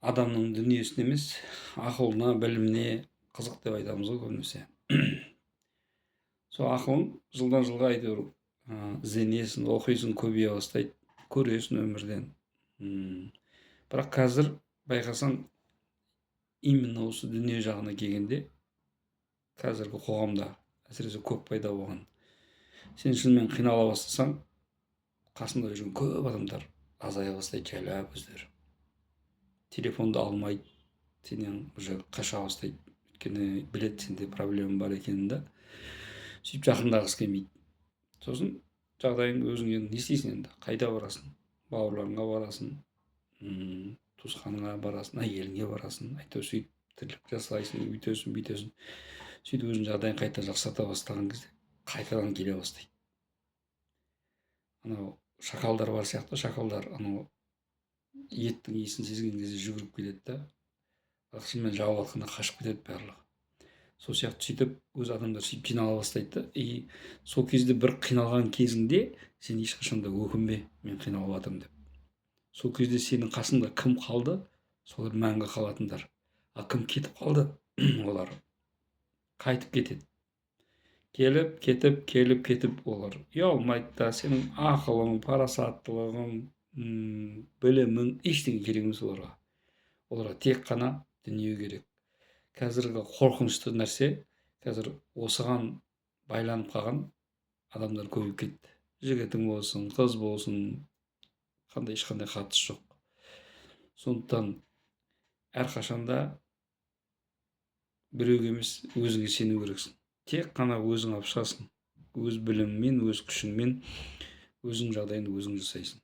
адамның дүниесіне емес, ақылына, біліміне қызық деп айтамыз ғой көбінесе. Сол ақылың жылдан жылға әйтеуір ізденесің, оқисың, көбейе бастайды, көресің өмірден. Бірақ қазір байқасаң, именно осы дүние жағына келгенде, қазіргі қоғамда әсіресе көп пайда болған. Сен шынымен қинала бастасаң, қасында жүрген көп адамдар азая бастайды, жайлап өздері. Телефонды алмайды, сенен уже қаша бастайды. Өйткені біледі сенде проблема бар екенін да. Сөйтіп жақындағысы келмейді. Сосын жағдайың өзіңе не істейсің енді? Қайда барасың? Бауырларыңа барасың, туысқаныңа барасың, әйеліңе барасың. Әйтеуір сөйтіп тірлік жасайсың, бүйтесің, бүйтесің. Сөйтіп өзің жағдайын қайта жақсарта бастаған кезде қайтадан келе бастайды. Анау шакалдар бар сияқты, шакалдар анау еттің иісін сезген кезде жүгіріп келеді да, бірақ шынымен жау атқанда қашып кетеді барлығы. Сол сияқты сөйтіп өз адамдар сөйтіп жинала бастайды да, и сол кезде бір қиналған кезіңде сен ешқашан да өкінбе, мен қиналып жатырмын деп. Сол кезде сенің қасыңда кім қалды, солар мәңгі қалатындар. А кім кетіп қалды, олар қайтып кетеді. Келіп, кетіп олар ұялмайды да, сенің ақылың, парасаттылығың, білімің ештеңе керек емес оларға. Оларға тек қана дүние керек. Қазіргі қорқынышты нәрсе, қазір осыған байланып қалған адамдар көбейіп кетті. Жігітің болсын, қыз болсын, ешқандай қатысы жоқ. Сондықтан әрқашанда біреуге емес, өзіңе сену керексің. Тек қана өзің алып шығасың. Өз біліміңмен, өз күшіңмен өзің жағдайыңды өзің жасайсың.